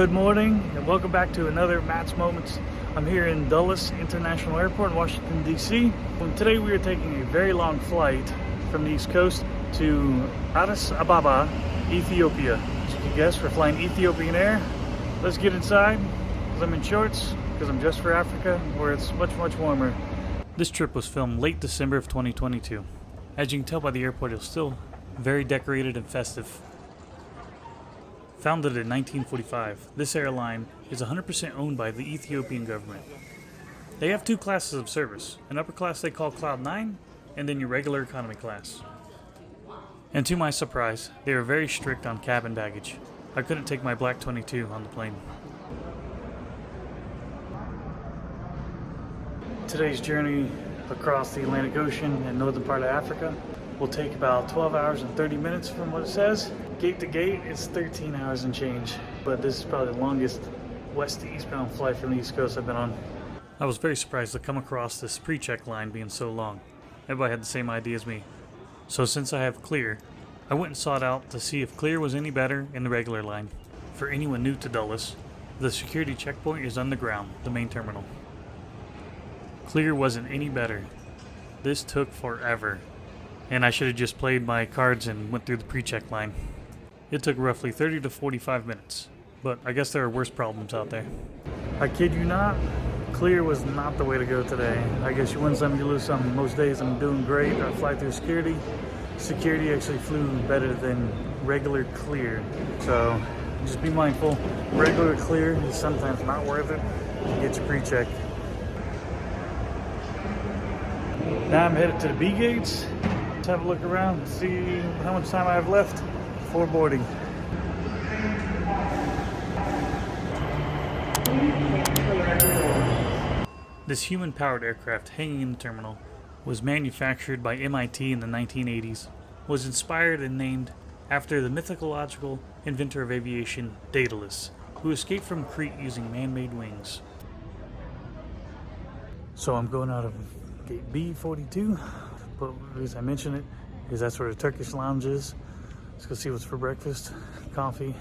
Good morning and welcome back to another Matt's Moments. I'm here in Dulles International Airport in Washington, D.C. Today we are taking a very long flight from the East Coast to Addis Ababa, Ethiopia. As you can guess, we're flying Ethiopian Air. Let's get inside because I'm in shorts because I'm dressed for Africa where it's much warmer. This trip was filmed late December of 2022. As you can tell by the airport, it's still very decorated and festive. Founded in 1945, this airline is 100% owned by the Ethiopian government. They have two classes of service, an upper class they call Cloud 9, and then your regular economy class. And to my surprise, they are very strict on cabin baggage. I couldn't take my black 22 on the plane. Today's journey across the Atlantic Ocean and northern part of Africa will take about 12 hours and 30 minutes from what it says. Gate to gate, it's 13 hours and change, but this is probably the longest west to eastbound flight from the East Coast I've been on. I was very surprised to come across this pre-check line being so long. Everybody had the same idea as me. So since I have Clear, I went and sought out to see if Clear was any better in the regular line. For anyone new to Dulles, the security checkpoint is underground, the main terminal. Clear wasn't any better. This took forever, and I should have just played my cards and went through the pre-check line. It took roughly 30 to 45 minutes, but I guess there are worse problems out there. I kid you not, Clear was not the way to go today. I guess you win some, you lose some. Most days I'm doing great. I fly through security. Security actually flew better than regular Clear, so just be mindful. Regular Clear is sometimes not worth it to get your pre-check. Now I'm headed to the B gates. Let's have a look around, see how much time I have left before boarding. This human-powered aircraft hanging in the terminal was manufactured by MIT in the 1980s, was inspired and named after the mythological inventor of aviation, Daedalus, who escaped from Crete using man-made wings. So I'm going out of gate B42, but the reason I mention it is that's where the Turkish lounge is. Let's go see what's for breakfast, coffee.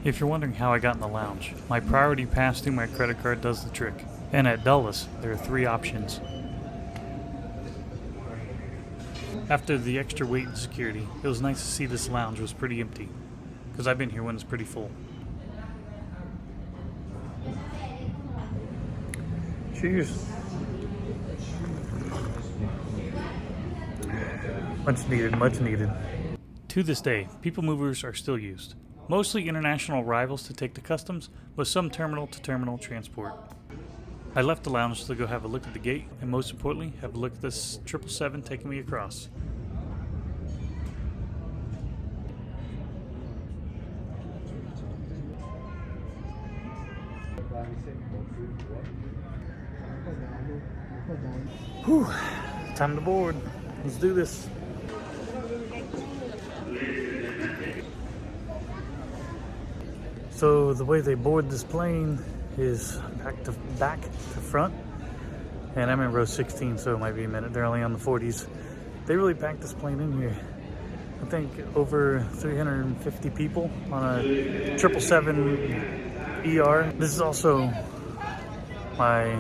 If you're wondering how I got in the lounge, my priority pass through my credit card does the trick. And at Dulles, there are 3 options. After the extra wait in security, it was nice to see this lounge was pretty empty, because I've been here when it's pretty full. Cheers. Much needed. To this day, people movers are still used. Mostly international arrivals to take to customs, but some terminal-to-terminal transport. I left the lounge to go have a look at the gate, and most importantly, have a look at this 777 taking me across. Whew, time to board. Let's do this. So the way they board this plane is back to front, and I'm in row 16, so it might be a minute. They're only on the 40s. They really packed this plane in here. I think over 350 people on a 777 ER. This is also my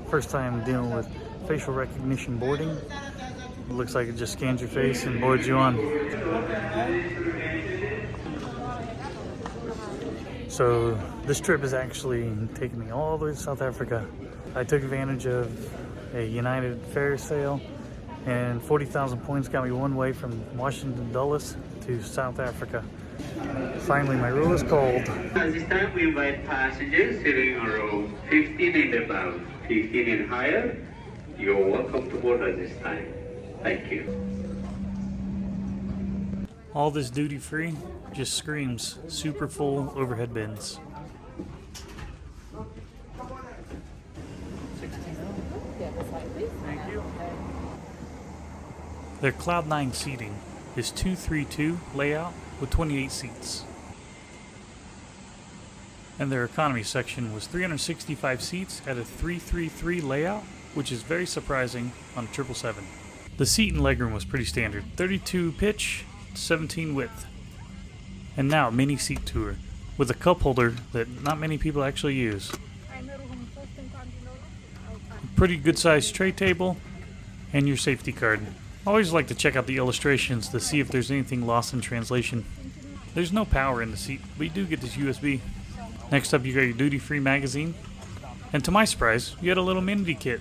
first time dealing with facial recognition boarding. It looks like it just scans your face and boards you on. So this trip is actually taking me all the way to South Africa. I took advantage of a United fare sale, and 40,000 points got me one way from Washington Dulles to South Africa. Finally, my row is called. At this time, we invite passengers sitting on row 15 and above, 15 and higher. You're welcome to board at this time. Thank you. All this duty free just screams super full overhead bins. Thank you. Their Cloud 9 seating is 232 layout with 28 seats. And their economy section was 365 seats at a 333 layout, which is very surprising on a 777. The seat and legroom was pretty standard, 32 pitch, 17 width. And now, mini seat tour. with a cup holder that not many people actually use. A pretty good sized tray table, and your safety card. I always like to check out the illustrations to see if there's anything lost in translation. There's no power in the seat, but you do get this USB. Next up, you got your duty-free magazine. And to my surprise, you had a little amenity kit.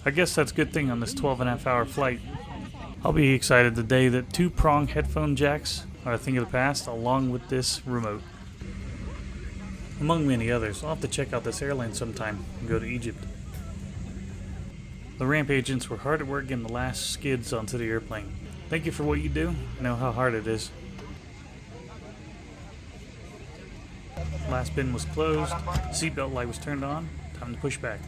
I guess that's a good thing on this 12.5-hour flight. I'll be excited the day that 2-prong headphone jacks are a thing of the past, along with this remote. Among many others, I'll have to check out this airline sometime and go to Egypt. The ramp agents were hard at work getting the last skids onto the airplane. Thank you for what you do. I know how hard it is. Last bin was closed, seatbelt light was turned on, time to push back.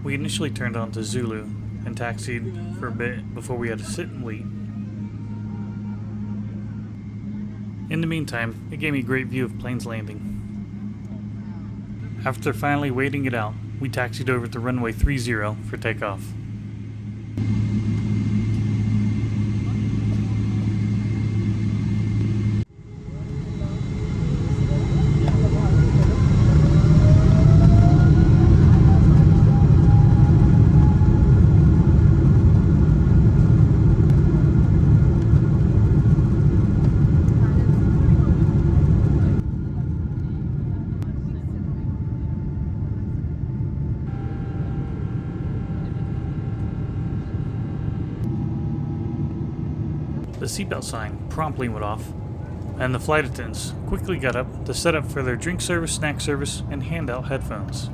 We initially turned on to Zulu and taxied for a bit before we had to sit and wait. In the meantime, it gave me a great view of planes landing. After finally waiting it out, we taxied over to runway 30 for takeoff. The seatbelt sign promptly went off, and the flight attendants quickly got up to set up for their drink service, snack service, and hand out headphones.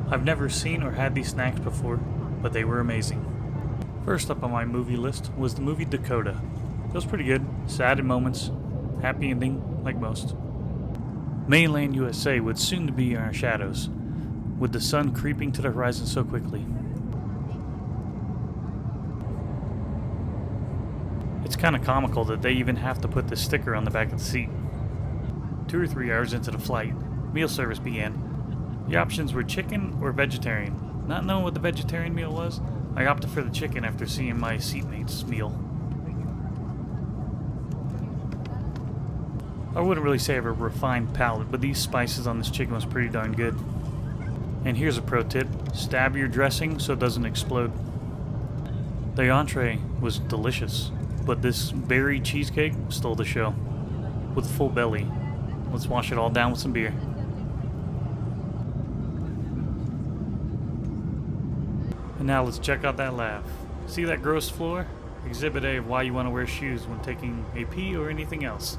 I've never seen or had these snacks before, but they were amazing. First up on my movie list was the movie Dakota. It was pretty good, sad in moments, happy ending like most. Mainland USA would soon to be in our shadows, with the sun creeping to the horizon so quickly. It's kind of comical that they even have to put this sticker on the back of the seat. 2 or 3 hours into the flight, meal service began. The options were chicken or vegetarian. Not knowing what the vegetarian meal was, I opted for the chicken after seeing my seatmate's meal. I wouldn't really say I have a refined palate, but these spices on this chicken was pretty darn good. And here's a pro tip: stab your dressing so it doesn't explode. The entree was delicious, but this berry cheesecake stole the show. With a full belly. Let's wash it all down with some beer. And now let's check out that laugh. See that gross floor? Exhibit A of why you want to wear shoes when taking a pee or anything else.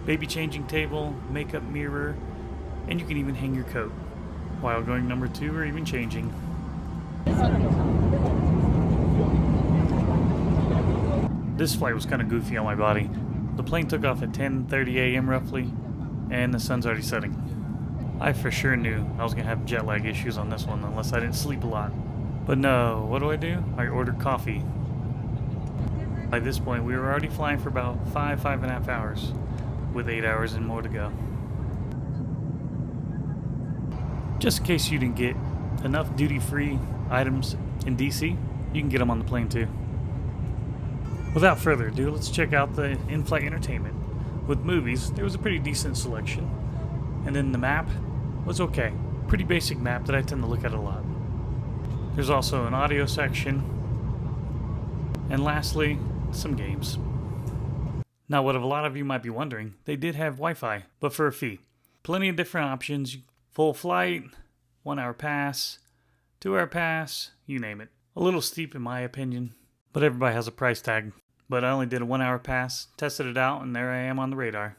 Baby changing table, makeup mirror, and you can even hang your coat while going number 2 or even changing. This flight was kind of goofy on my body. The plane took off at 10:30 a.m. roughly, and the sun's already setting. I for sure knew I was going to have jet lag issues on this one unless I didn't sleep a lot. But no, what do? I ordered coffee. By this point, we were already flying for about 5.5 hours, with 8 hours and more to go. Just in case you didn't get enough duty-free items in DC, you can get them on the plane too. Without further ado, let's check out the in-flight entertainment. With movies, there was a pretty decent selection. And then the map was okay. Pretty basic map that I tend to look at a lot. There's also an audio section. And lastly, some games. Now, what a lot of you might be wondering, they did have Wi-Fi, but for a fee. Plenty of different options. Full flight, 1-hour pass, 2-hour pass, you name it. A little steep in my opinion, but everybody has a price tag. but I only did a 1 hour pass, tested it out, and there I am on the radar.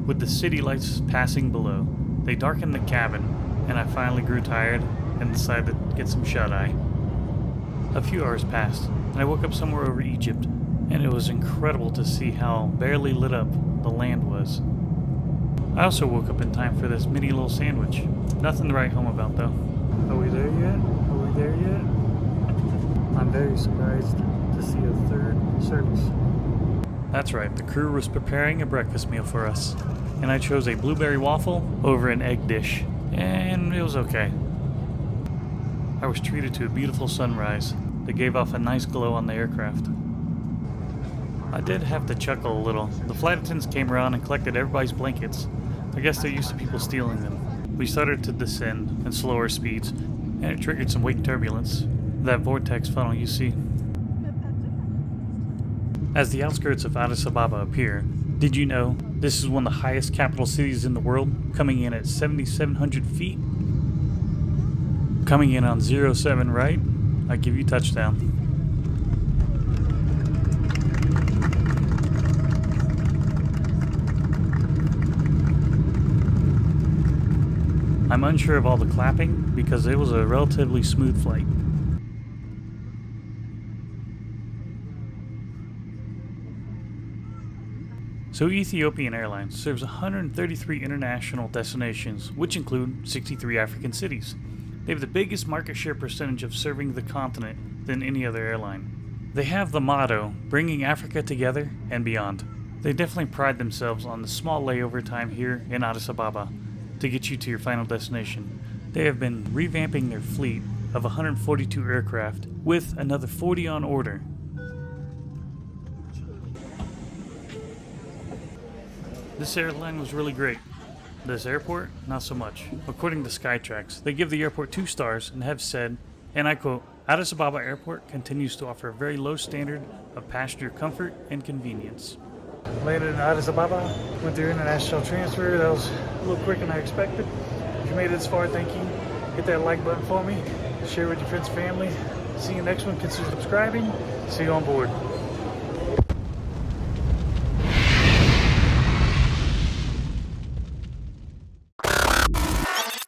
With the city lights passing below, they darkened the cabin, and I finally grew tired and decided to get some shut-eye. A few hours passed, and I woke up somewhere over Egypt, and it was incredible to see how barely lit up the land was. I also woke up in time for this mini little sandwich. Nothing to write home about though. Are we there yet? Are we there yet? I'm very surprised to see a third service. That's right, the crew was preparing a breakfast meal for us, and I chose a blueberry waffle over an egg dish, and it was okay. I was treated to a beautiful sunrise that gave off a nice glow on the aircraft. I did have to chuckle a little. The flight attendants came around and collected everybody's blankets. I guess they're used to people stealing them. We started to descend at slower speeds, and it triggered some wake turbulence. That vortex funnel you see. As the outskirts of Addis Ababa appear, did you know this is one of the highest capital cities in the world, coming in at 7,700 feet? Coming in on 07 right, I give you touchdown. I'm unsure of all the clapping because it was a relatively smooth flight. So Ethiopian Airlines serves 133 international destinations, which include 63 African cities. They have the biggest market share percentage of serving the continent than any other airline. They have the motto, bringing Africa together and beyond. They definitely pride themselves on the small layover time here in Addis Ababa to get you to your final destination. They have been revamping their fleet of 142 aircraft with another 40 on order. This airline was really great. This airport, not so much. According to Skytrax, they give the airport 2 stars and have said, and I quote, Addis Ababa Airport continues to offer a very low standard of passenger comfort and convenience. Landed in Addis Ababa, went through international transfer. That was a little quicker than I expected. If you made it this far, thank you. Hit that like button for me. Share with your friends and family. See you next one. Consider subscribing. See you on board.